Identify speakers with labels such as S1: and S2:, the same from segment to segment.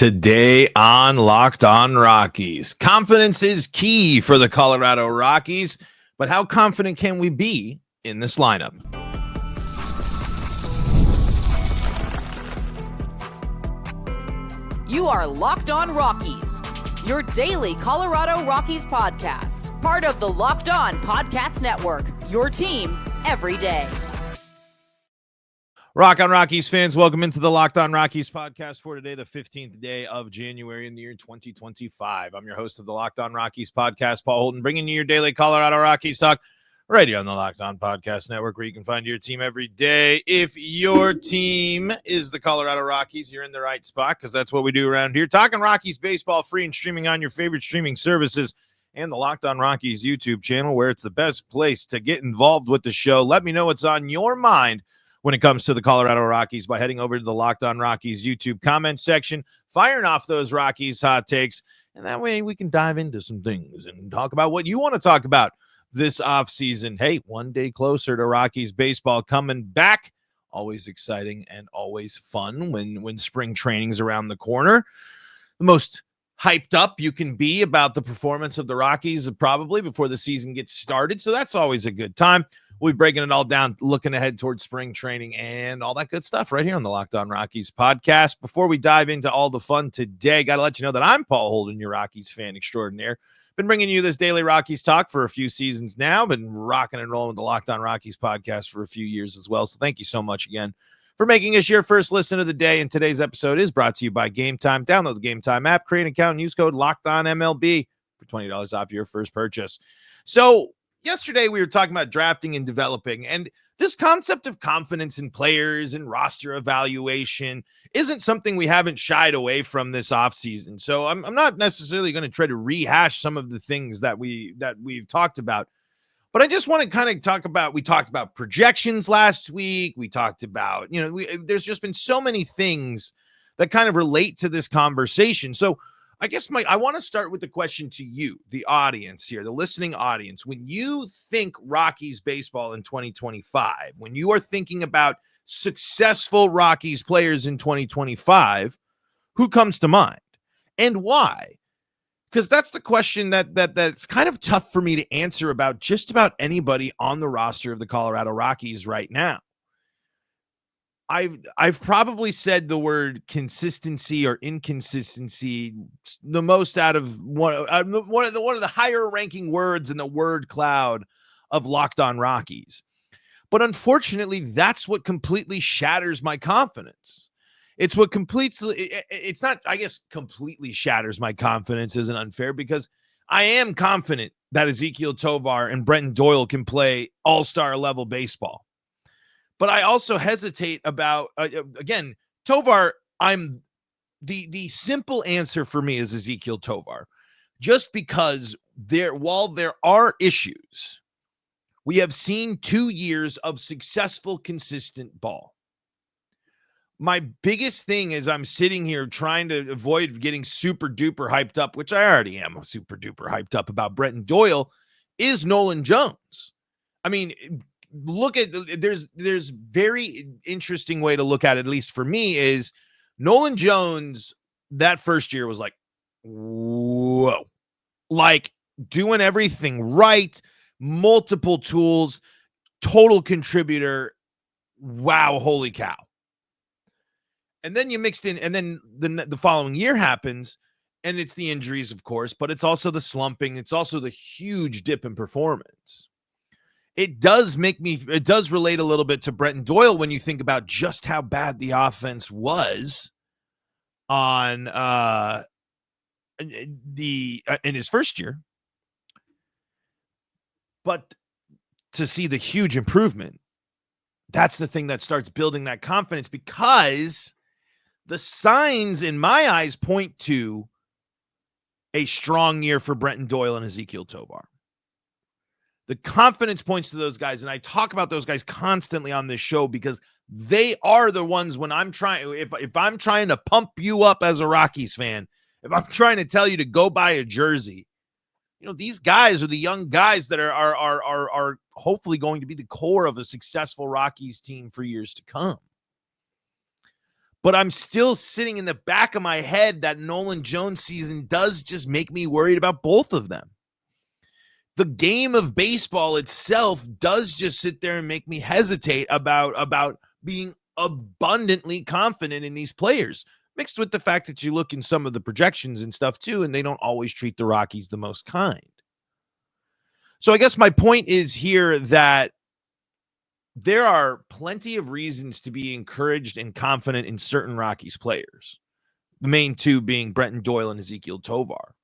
S1: Today on Locked On Rockies, confidence is key for the Colorado Rockies, but how confident can we be in this lineup?
S2: You are Locked On Rockies, your daily Colorado Rockies podcast, part of the Locked On Podcast Network, your team every day.
S1: Rock on Rockies fans, welcome into the Locked On Rockies podcast for today, the 15th day of January in the year 2025. I'm your host of the Locked On Rockies podcast, Paul Holden, bringing you your daily Colorado Rockies talk right here on the Locked On Podcast Network, where you can find your team every day. If your team is the Colorado Rockies, you're in the right spot, because that's what we do around here. Talking Rockies baseball, free and streaming on your favorite streaming services and the Locked On Rockies YouTube channel, where it's the best place to get involved with the show. Let me know what's on your mind when it comes to the Colorado Rockies by heading over to the Locked On Rockies YouTube comment section, firing off those Rockies hot takes, and that way we can dive into some things and talk about what you want to talk about this offseason. Hey, one day closer to Rockies baseball coming back. Always exciting and always fun when spring training's around the corner. The most hyped up you can be about the performance of the Rockies probably before the season gets started, so that's always a good time. We'll be breaking it all down, looking ahead towards spring training and all that good stuff right here on the Locked On Rockies podcast. Before we dive into all the fun today, got to let you know that I'm Paul Holden, your Rockies fan extraordinaire. Been bringing you this daily Rockies talk for a few seasons now. Been rocking and rolling with the Locked On Rockies podcast for a few years as well. So thank you so much again for making us your first listen of the day. And today's episode is brought to you by Gametime. Download the Gametime app, create an account, and use code LOCKEDONMLB for $20 off your first purchase. So yesterday we were talking about drafting and developing, and this concept of confidence in players and roster evaluation isn't something we haven't shied away from this offseason. So I'm not necessarily going to try to rehash some of the things that we've talked about, but I just want to kind of talk about, we talked about projections last week. We talked about, there's just been so many things that kind of relate to this conversation. So I guess I want to start with the question to you, the audience here, the listening audience. When you think Rockies baseball in 2025, when you are thinking about successful Rockies players in 2025, who comes to mind and why? Because that's the question that's kind of tough for me to answer about just about anybody on the roster of the Colorado Rockies right now. I've probably said the word consistency or inconsistency the most out of one of the higher ranking words in the word cloud of Locked On Rockies. But unfortunately, that's what completely shatters my confidence. It's what it's not, I guess, completely shatters my confidence isn't unfair, because I am confident that Ezequiel Tovar and Brenton Doyle can play all-star level baseball. But I also hesitate about, again, Tovar, the simple answer for me is Ezequiel Tovar. Just because while there are issues, we have seen 2 years of successful, consistent ball. My biggest thing is I'm sitting here trying to avoid getting super duper hyped up, which I already am super duper hyped up about Brenton Doyle, is Nolan Jones. I mean, look at, there's very interesting way to look at it, at least for me, is Nolan Jones that first year was like, whoa, like doing everything right, multiple tools, total contributor. Wow, holy cow. And then you mixed in, and then the following year happens, and it's the injuries, of course, but it's also the slumping. It's also the huge dip in performance. It does relate a little bit to Brenton Doyle when you think about just how bad the offense was on in his first year. But to see the huge improvement, that's the thing that starts building that confidence, because the signs in my eyes point to a strong year for Brenton Doyle and Ezequiel Tovar. The confidence points to those guys, and I talk about those guys constantly on this show because they are the ones when I'm trying, if I'm trying to pump you up as a Rockies fan, if I'm trying to tell you to go buy a jersey, these guys are the young guys that are hopefully going to be the core of a successful Rockies team for years to come. But I'm still sitting in the back of my head that Nolan Jones season does just make me worried about both of them. The game of baseball itself does just sit there and make me hesitate about being abundantly confident in these players, mixed with the fact that you look in some of the projections and stuff too, and they don't always treat the Rockies the most kind. So I guess my point is here that there are plenty of reasons to be encouraged and confident in certain Rockies players, the main two being Brenton Doyle and Ezekiel Tovar.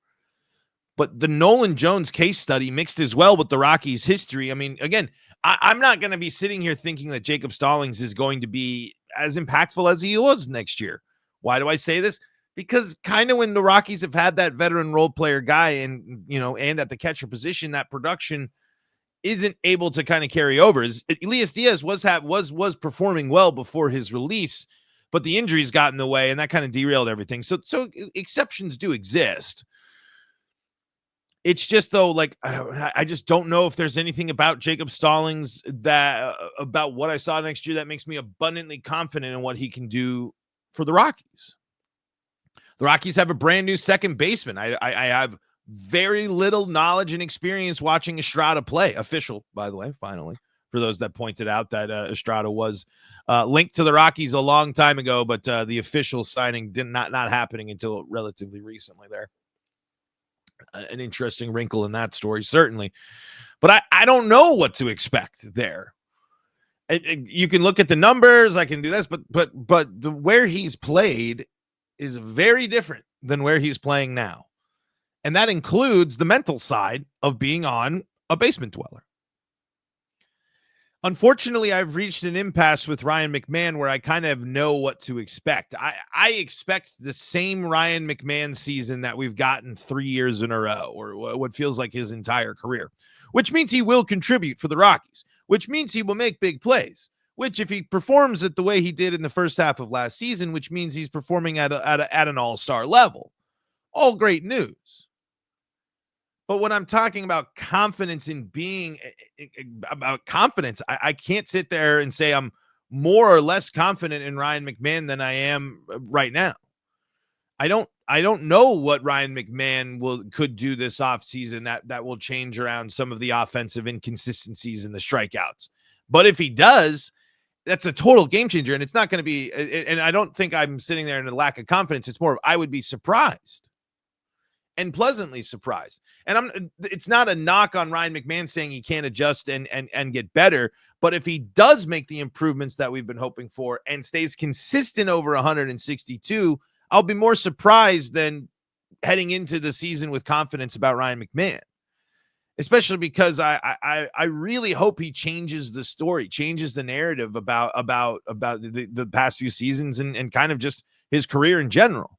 S1: But the Nolan Jones case study mixed as well with the Rockies' history. I mean, again, I'm not going to be sitting here thinking that Jacob Stallings is going to be as impactful as he was next year. Why do I say this? Because kind of when the Rockies have had that veteran role player guy and at the catcher position, that production isn't able to kind of carry over. Elias Diaz was performing well before his release, but the injuries got in the way and that kind of derailed everything. So exceptions do exist. It's just, though, like, I just don't know if there's anything about Jacob Stallings about what I saw next year that makes me abundantly confident in what he can do for the Rockies. The Rockies have a brand new second baseman. I have very little knowledge and experience watching Estrada play. Official, by the way, finally, for those that pointed out that Estrada was linked to the Rockies a long time ago, but the official signing not happening until relatively recently there. An interesting wrinkle in that story, certainly. But I don't know what to expect there. You can look at the numbers. I can do this, but where he's played is very different than where he's playing now. And that includes the mental side of being on a basement dweller. Unfortunately, I've reached an impasse with Ryan McMahon where I kind of know what to expect. I expect the same Ryan McMahon season that we've gotten 3 years in a row, or what feels like his entire career, which means he will contribute for the Rockies, which means he will make big plays, which if he performs it the way he did in the first half of last season, which means he's performing at an all-star level. All great news. But when I'm talking about confidence in being about confidence, I can't sit there and say I'm more or less confident in Ryan McMahon than I am right now. I don't know what Ryan McMahon could do this offseason that will change around some of the offensive inconsistencies and the strikeouts. But if he does, that's a total game changer, and it's not going to be. And I don't think I'm sitting there in a lack of confidence. It's more of I would be surprised. And pleasantly surprised. And it's not a knock on Ryan McMahon saying he can't adjust and get better. But if he does make the improvements that we've been hoping for and stays consistent over 162, I'll be more surprised than heading into the season with confidence about Ryan McMahon. Especially because I really hope he changes the story, changes the narrative about the past few seasons and kind of just his career in general.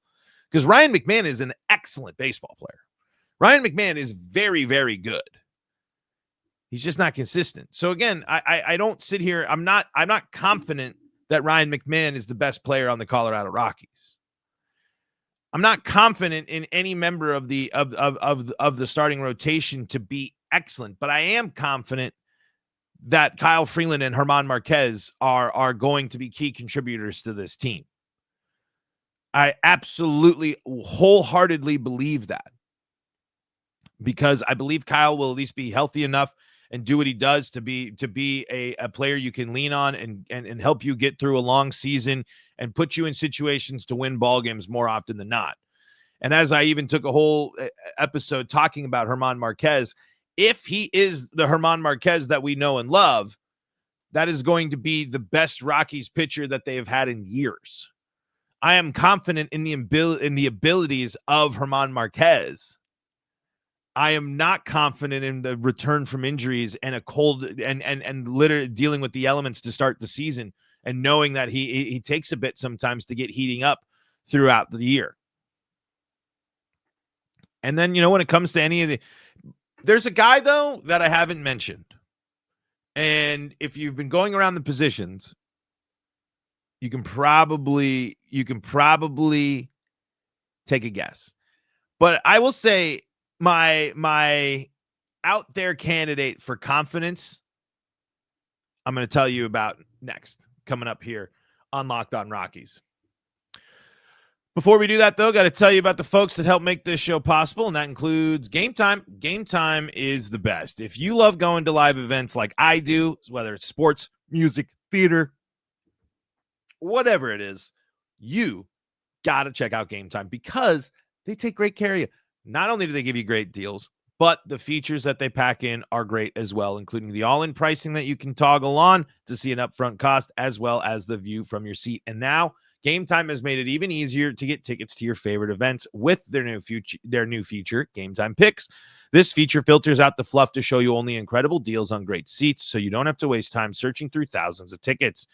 S1: Because Ryan McMahon is an excellent baseball player. Ryan McMahon is very, very good. He's just not consistent. So again, I don't sit here. I'm not confident that Ryan McMahon is the best player on the Colorado Rockies. I'm not confident in any member of the starting rotation to be excellent, but I am confident that Kyle Freeland and German Marquez are going to be key contributors to this team. I absolutely wholeheartedly believe that, because I believe Kyle will at least be healthy enough and do what he does to be a player you can lean on and help you get through a long season and put you in situations to win ball games more often than not. And as I even took a whole episode talking about German Marquez, if he is the German Marquez that we know and love, that is going to be the best Rockies pitcher that they have had in years. I am confident in the abilities of German Marquez. I am not confident in the return from injuries and a cold and literally dealing with the elements to start the season and knowing that he takes a bit sometimes to get heating up throughout the year. And then, when it comes to there's a guy though that I haven't mentioned. And if you've been going around the positions, you can probably take a guess. But I will say my out there candidate for confidence, I'm going to tell you about next, coming up here on Locked On Rockies. Before we do that, though, got to tell you about the folks that help make this show possible, and that includes Gametime. Gametime is the best. If you love going to live events like I do, whether it's sports, music, theater, whatever it is, you got to check out Gametime because they take great care of you. Not only do they give you great deals, but the features that they pack in are great as well, including the all-in pricing that you can toggle on to see an upfront cost, as well as the view from your seat. And now Gametime has made it even easier to get tickets to your favorite events with their new feature, Gametime Picks. This feature filters out the fluff to show you only incredible deals on great seats, so you don't have to waste time searching through thousands of tickets.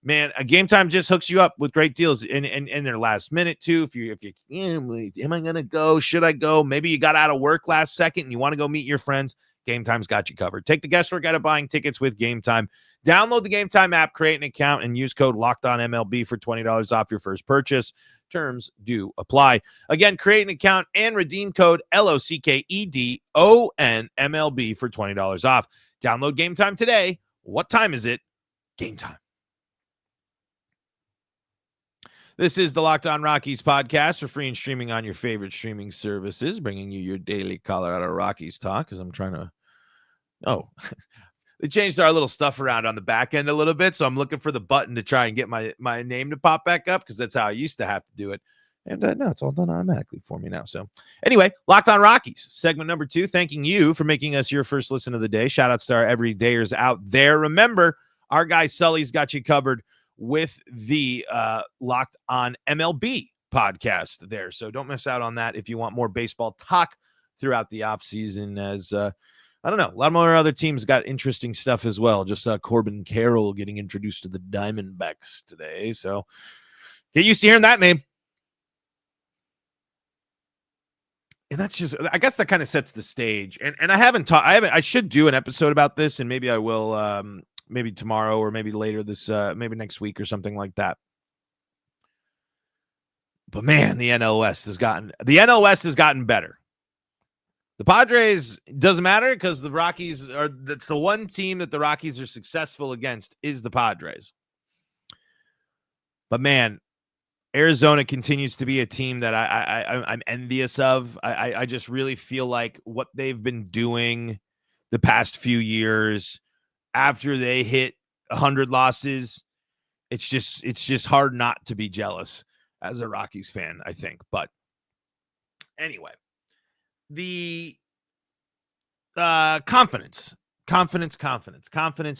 S1: Man, a Gametime just hooks you up with great deals in their last minute too. If you am I gonna go? Should I go? Maybe you got out of work last second and you want to go meet your friends. Gametime's got you covered. Take the guesswork out of buying tickets with Gametime. Download the Gametime app, create an account, and use code LOCKEDONMLB for $20 off your first purchase. Terms do apply. Again, create an account and redeem code LOCKEDONMLB for $20 off. Download Gametime today. What time is it? Gametime. This is the Locked On Rockies podcast for free and streaming on your favorite streaming services, bringing you your daily Colorado Rockies talk. Because I'm trying to, they changed our little stuff around on the back end a little bit, so I'm looking for the button to try and get my name to pop back up because that's how I used to have to do it. And no, it's all done automatically for me now. So anyway, Locked On Rockies, segment number 2, thanking you for making us your first listen of the day. Shout outs to our everydayers out there. Remember, our guy Sully's got you covered with the Locked On MLB podcast there. So don't miss out on that if you want more baseball talk throughout the offseason, as I don't know, a lot more other teams got interesting stuff as well. Just Corbin Carroll getting introduced to the Diamondbacks today. So get used to hearing that name. And that's just, I guess that kind of sets the stage. And I should do an episode about this, and maybe I will, maybe tomorrow or maybe later maybe next week or something like that. But man, the NL West has gotten better. The Padres doesn't matter because the Rockies that's the one team that the Rockies are successful against is the Padres. But man, Arizona continues to be a team that I'm envious of. I just really feel like what they've been doing the past few years after they hit 100 losses, it's just hard not to be jealous as a Rockies fan, I think. But anyway, the confidence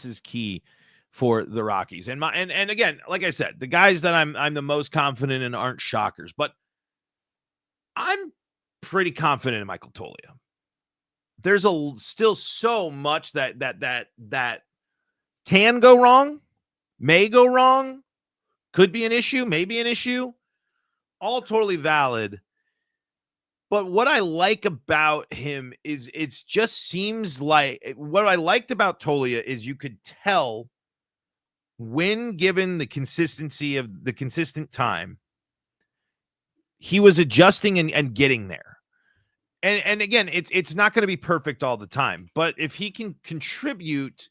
S1: is key for the Rockies. And again, like I said, the guys that I'm the most confident in aren't shockers, but I'm pretty confident in Michael Toglia. There's still so much that can go wrong, may go wrong, could be an issue, maybe an issue, all totally valid. But what I like about him is it's just seems like what I liked about Toglia is you could tell when given the consistency of the consistent time, he was adjusting and getting there. And again, it's not going to be perfect all the time, but if he can contribute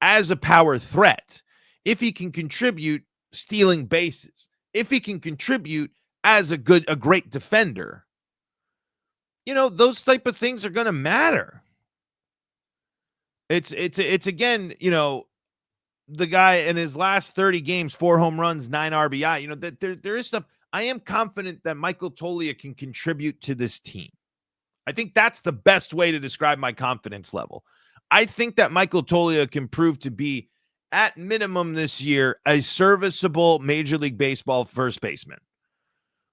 S1: as a power threat, if he can contribute stealing bases, if he can contribute as a great defender, those type of things are going to matter. It's again, the guy in his last 30 games, 4 home runs, 9 RBI, that there is stuff. I am confident that Michael Toglia can contribute to this team. I think that's the best way to describe my confidence level. I think that Michael Toglia can prove to be, at minimum this year, a serviceable Major League Baseball first baseman,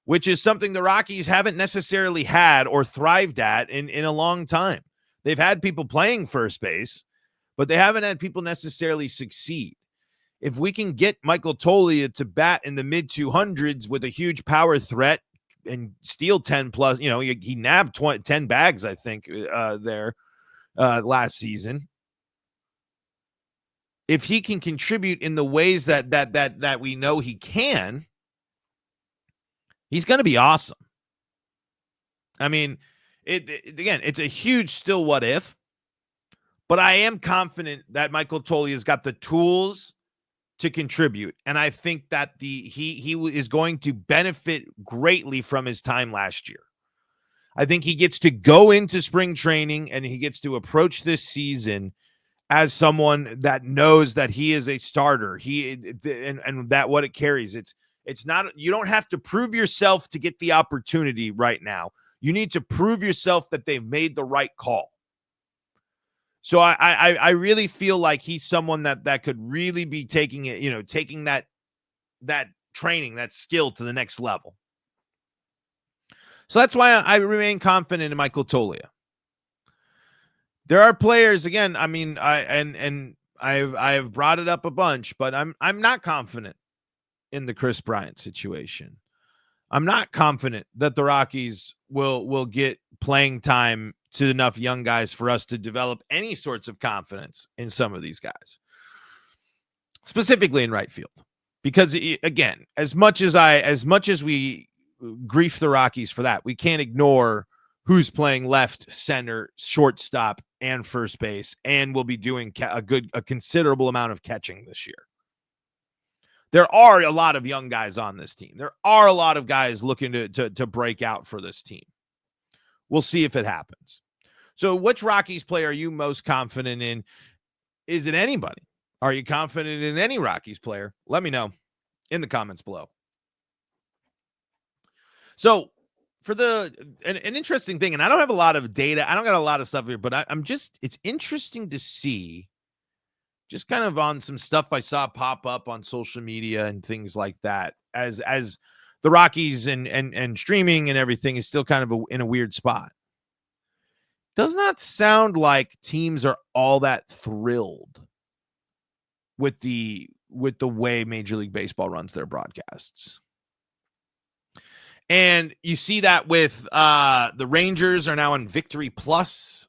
S1: which is something the Rockies haven't necessarily had or thrived at in a long time. They've had people playing first base, but they haven't had people necessarily succeed. If we can get Michael Toglia to bat in the mid-200s with a huge power threat and steal 10 plus, he nabbed 10 bags, I think, there last season. If he can contribute in the ways that we know he can, he's going to be awesome. I mean, again, it's a huge still what if, but I am confident that Michael Toglia has got the tools to contribute. And I think that he is going to benefit greatly from his time last year. I think he gets to go into spring training and he gets to approach this season as someone that knows that he is a starter. And that what it carries. It's not, you don't have to prove yourself to get the opportunity right now. You need to prove yourself that they've made the right call. So I really feel like he's someone that could really be taking it, taking that training, that skill to the next level. So that's why I remain confident in Michael Toglia. There are players, again, I mean, I've brought it up a bunch, but I'm not confident in the Chris Bryant situation. I'm not confident that the Rockies will get playing time to enough young guys for us to develop any sorts of confidence in some of these guys, specifically in right field. Because again, as much as we grief the Rockies for that, we can't ignore who's playing left, center, shortstop, and first base, and will be doing a considerable amount of catching this year. There are a lot of young guys on this team. There are a lot of guys looking to break out for this team. We'll see if it happens. So which Rockies player are you most confident in? Is it anybody? Are you confident in any Rockies player? Let me know in the comments below. So for an interesting thing, and I don't have a lot of data. I don't got a lot of stuff here, but it's interesting to see just kind of on some stuff I saw pop up on social media and things like that as the Rockies and streaming and everything is still kind of in a weird spot. Does not sound like teams are all that thrilled with the way Major League Baseball runs their broadcasts. And you see that with the Rangers are now on Victory Plus.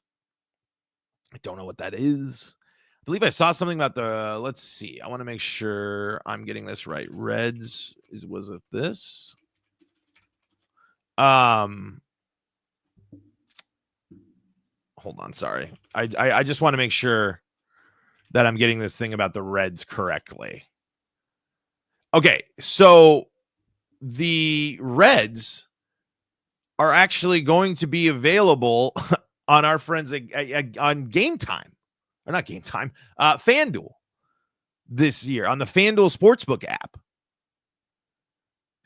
S1: I don't know what that is. I believe I saw something about let's see. I want to make sure I'm getting this right. Reds, was it this? Hold on, sorry. I just want to make sure that I'm getting this thing about the Reds correctly. Okay, so the Reds are actually going to be available on our friends on Gametime. Or not Gametime, FanDuel this year on the FanDuel Sportsbook app.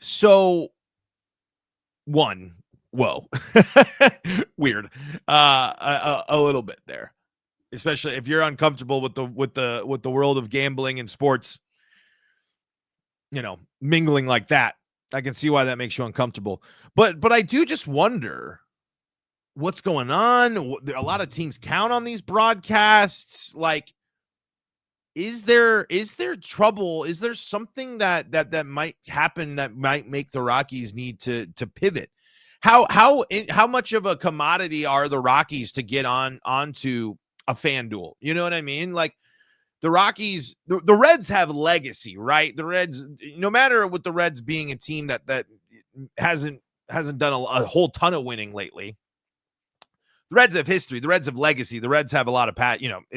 S1: So, whoa, weird, a little bit there, especially if you're uncomfortable with the world of gambling and sports, mingling like that. I can see why that makes you uncomfortable, but I do just wonder what's going on. A lot of teams count on these broadcasts. Like, is there trouble? Is there something that might happen that might make the Rockies need to pivot? How much of a commodity are the Rockies to get onto a FanDuel? You know what I mean? Like the Rockies, the Reds have legacy, right? The Reds, no matter with the Reds being a team that hasn't done a whole ton of winning lately. The Reds have history. The Reds have legacy. The Reds have a lot of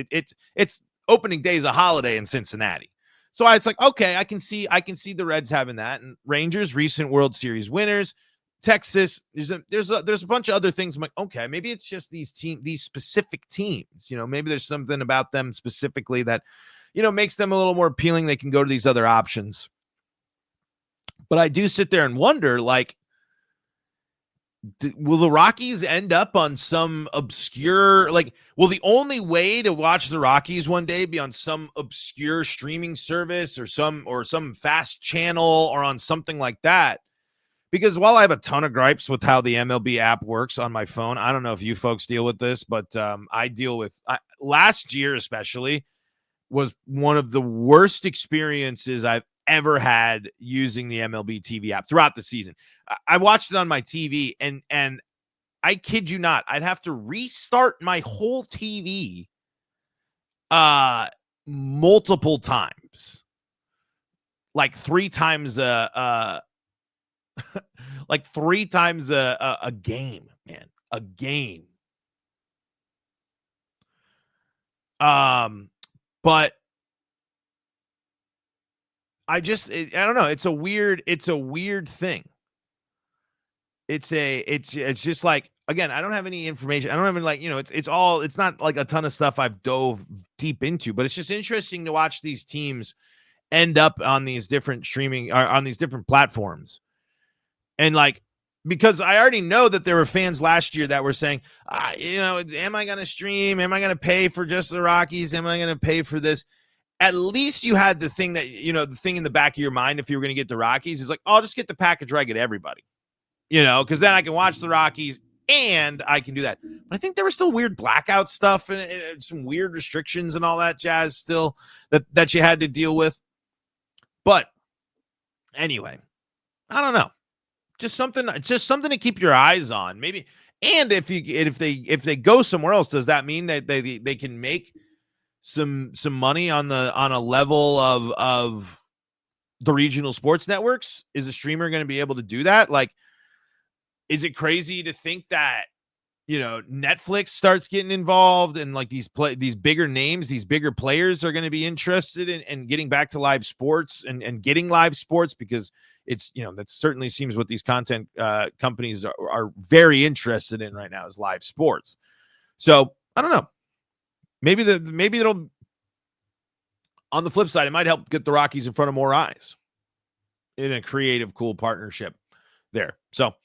S1: it's opening day is a holiday in Cincinnati. So it's like, okay, I can see the Reds having that. And Rangers, recent World Series winners. Texas, there's a bunch of other things. I'm like, okay, maybe it's just these specific teams. Maybe there's something about them specifically that, makes them a little more appealing. They can go to these other options. But I do sit there and wonder, like, will the Rockies end up on some obscure, will the only way to watch the Rockies one day be on some obscure streaming service or some fast channel or on something like that? Because while I have a ton of gripes with how the MLB app works on my phone, I don't know if you folks deal with this, but I deal with last year especially was one of the worst experiences I've ever had using the MLB TV app throughout the season. I watched it on my TV and I kid you not, I'd have to restart my whole TV multiple times. Like three times like three times a game, man. A game. But I don't know. It's a weird thing. It's just like, again, I don't have any information. I don't have any, like, it's not like a ton of stuff I've dove deep into, but it's just interesting to watch these teams end up on these different streaming or on these different platforms. And like, because I already know that there were fans last year that were saying, am I going to stream? Am I going to pay for just the Rockies? Am I going to pay for this? At least you had the thing that, the thing in the back of your mind, if you were going to get the Rockies, is like, I'll just get the package where I get everybody, because then I can watch the Rockies and I can do that. But I think there was still weird blackout stuff and some weird restrictions and all that jazz still that you had to deal with. But anyway, I don't know. Just something to keep your eyes on, maybe. And if they go somewhere else, does that mean that they can make some money on a level of the regional sports networks? Is a streamer going to be able to do that? Like, is it crazy to think that Netflix starts getting involved and like these bigger names, these bigger players are going to be interested in getting back to live sports and getting live sports, because it's, that certainly seems what these content companies are very interested in right now is live sports. So I don't know. Maybe it'll, on the flip side, it might help get the Rockies in front of more eyes in a creative, cool partnership there. So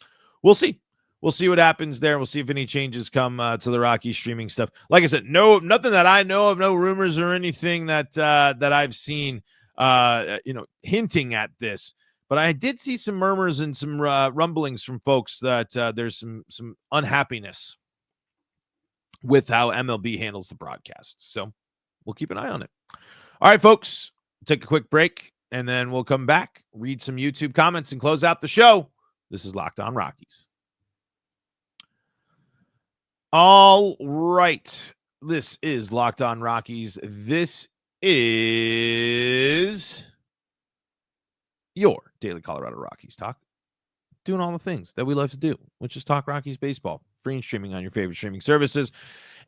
S1: we'll see. We'll see what happens there. We'll see if any changes come to the Rockies streaming stuff. Like I said, nothing that I know of, no rumors or anything that I've seen, hinting at this. But I did see some murmurs and some rumblings from folks that there's some unhappiness with how MLB handles the broadcast. So we'll keep an eye on it. All right, folks, take a quick break, and then we'll come back, read some YouTube comments, and close out the show. This is Locked On Rockies. All right. This is Locked On Rockies. This is your daily Colorado Rockies talk. Doing all the things that we love to do, which is talk Rockies baseball. Free and streaming on your favorite streaming services.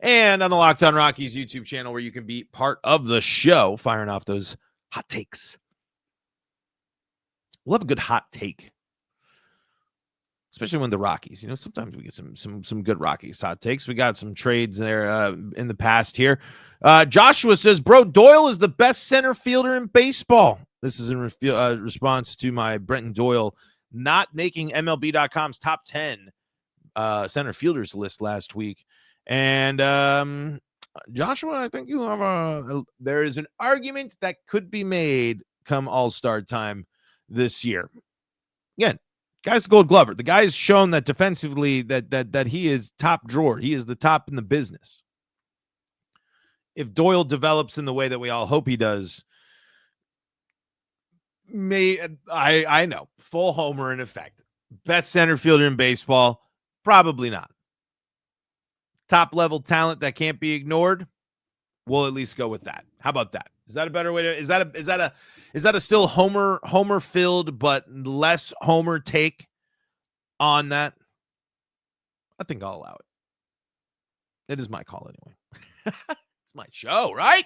S1: And on the Locked On Rockies YouTube channel, where you can be part of the show, firing off those hot takes. We'll have a good hot take. Especially when the Rockies, sometimes we get some good Rockies hot takes. We got some trades there in the past here. Joshua says, bro, Doyle is the best center fielder in baseball. This is in response to my Brenton Doyle not making MLB.com's top 10 center fielders list last week. And Joshua, I think you have there is an argument that could be made come All-Star time this year. Again, guy's the Gold Glover. The guy has shown that defensively that he is top drawer. He is the top in the business. If Doyle develops in the way that we all hope he does, I know, full homer in effect. Best center fielder in baseball? Probably not. Top level talent that can't be ignored? We'll at least go with that. How about that? Is that a better way to? Is that a still homer filled but less homer take on that? I think I'll allow it. It is my call anyway. It's my show, right?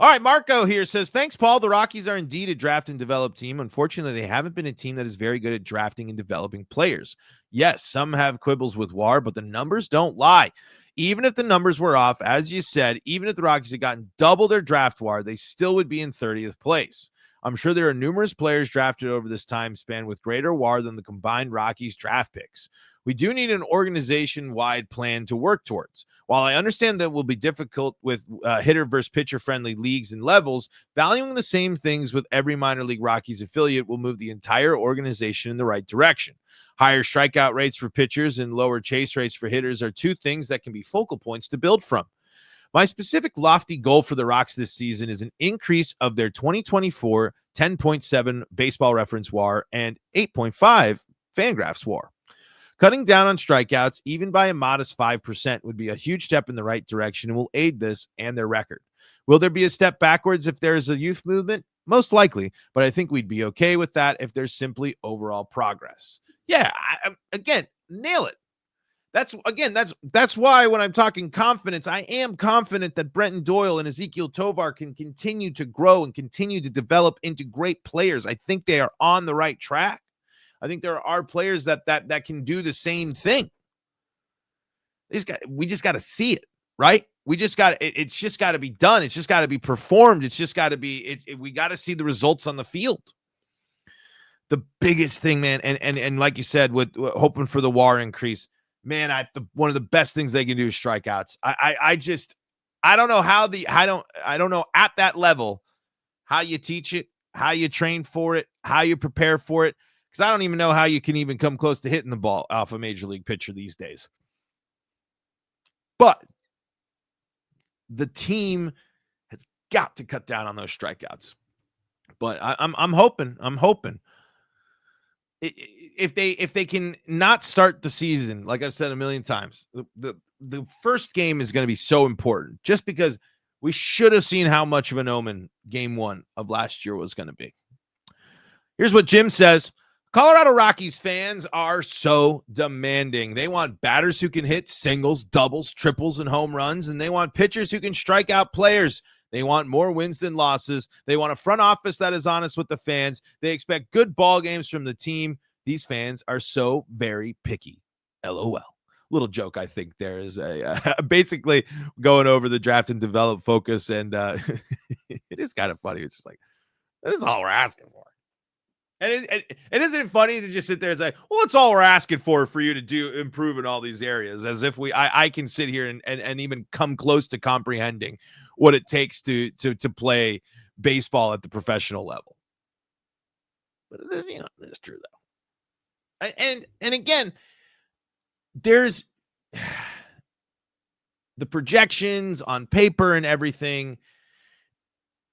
S1: All right, Marco here says, thanks, Paul. The Rockies are indeed a draft and develop team. Unfortunately, they haven't been a team that is very good at drafting and developing players. Yes, some have quibbles with WAR, but the numbers don't lie. Even if the numbers were off, as you said, even if the Rockies had gotten double their draft WAR, they still would be in 30th place. I'm sure there are numerous players drafted over this time span with greater WAR than the combined Rockies draft picks. We do need an organization-wide plan to work towards. While I understand that will be difficult with hitter versus pitcher-friendly leagues and levels, valuing the same things with every minor league Rockies affiliate will move the entire organization in the right direction. Higher strikeout rates for pitchers and lower chase rates for hitters are two things that can be focal points to build from. My specific lofty goal for the Rocks this season is an increase of their 2024 10.7 baseball reference WAR and 8.5 Fangraphs WAR. Cutting down on strikeouts, even by a modest 5%, would be a huge step in the right direction and will aid this and their record. Will there be a step backwards if there is a youth movement? Most likely, but I think we'd be okay with that if there's simply overall progress. Yeah, again, nail it. That's why when I'm talking confidence, I am confident that Brenton Doyle and Ezekiel Tovar can continue to grow and continue to develop into great players. I think they are on the right track. I think there are players that can do the same thing. We just got to see it, right? It's just got to be done. It's just got to be performed. It's just got to be, we got to see the results on the field. The biggest thing, man, and like you said, with hoping for the WAR increase, man, one of the best things they can do is strikeouts. I don't know I don't know at that level how you teach it, how you train for it, how you prepare for it, because I don't even know how you can even come close to hitting the ball off a major league pitcher these days. But the team has got to cut down on those strikeouts. But I'm hoping. If they can not start the season, like I've said a million times, the first game is going to be so important, just because we should have seen how much of an omen game 1 of last year was going to be. Here's what Jim says. Colorado Rockies fans are so demanding. They want batters who can hit singles, doubles, triples, and home runs, and they want pitchers who can strike out players. They want more wins than losses. They want a front office that is honest with the fans. They expect good ball games from the team. These fans are so very picky. LOL. Little joke, I think there is basically going over the draft and develop focus, and it is kind of funny. It's just like, that is all we're asking for. And isn't it funny to just sit there and say, well, it's all we're asking for you to improve in all these areas, as if I can sit here and even come close to comprehending what it takes to play baseball at the professional level. But it's true though. And again, there's the projections on paper and everything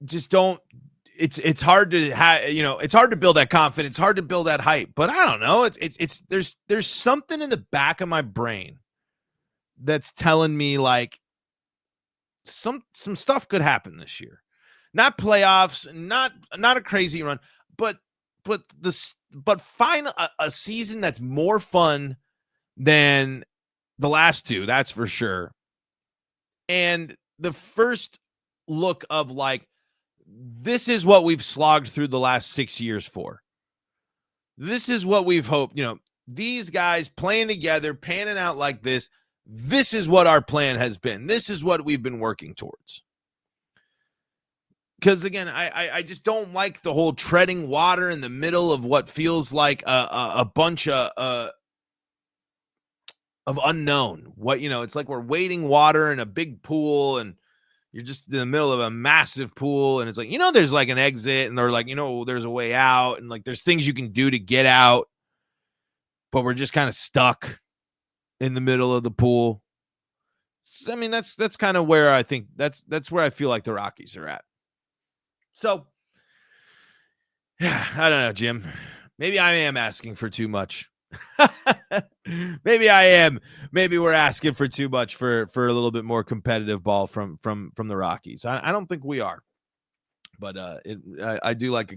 S1: just don't. It's hard to it's hard to build that confidence, hard to build that hype. But I don't know. There's something in the back of my brain that's telling me like some stuff could happen this year. Not playoffs, not a crazy run, but find a season that's more fun than the last two, that's for sure. And the first look of like, this is what we've slogged through the last 6 years for. This is what we've hoped, these guys playing together, panning out like this. This is what our plan has been. This is what we've been working towards. Because again, I just don't like the whole treading water in the middle of what feels like a bunch of unknown. It's like we're wading water in a big pool, and you're just in the middle of a massive pool, and it's like, there's like an exit, and they're like, there's a way out, and like there's things you can do to get out, but we're just kind of stuck in the middle of the pool. I mean, that's kind of where I think that's where I feel like the Rockies are at. So, I don't know, Jim. Maybe I am asking for too much. Maybe I am. Maybe we're asking for too much for a little bit more competitive ball from the Rockies. I don't think we are, but I do like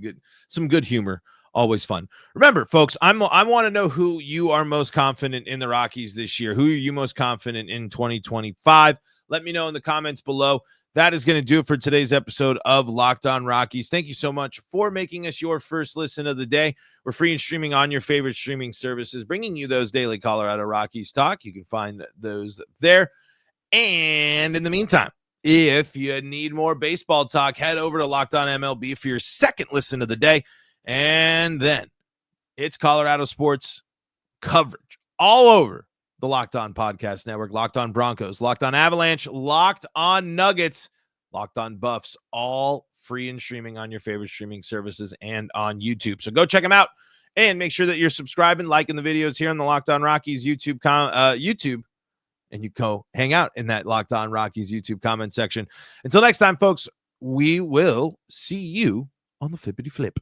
S1: some good humor. Always fun. Remember, folks, I want to know who you are most confident in the Rockies this year. Who are you most confident in 2025? Let me know in the comments below. That is going to do it for today's episode of Locked On Rockies. Thank you so much for making us your first listen of the day. We're free and streaming on your favorite streaming services, bringing you those daily Colorado Rockies talk. You can find those there. And in the meantime, if you need more baseball talk, head over to Locked On MLB for your second listen of the day. And then it's Colorado sports coverage all over the Locked On Podcast Network. Locked On Broncos, Locked On Avalanche, Locked On Nuggets, Locked On Buffs, all free and streaming on your favorite streaming services and on YouTube. So go check them out and make sure that you're subscribing, liking the videos here on the Locked On Rockies YouTube, and you go hang out in that Locked On Rockies YouTube comment section. Until next time, folks, we will see you on the flippity flip.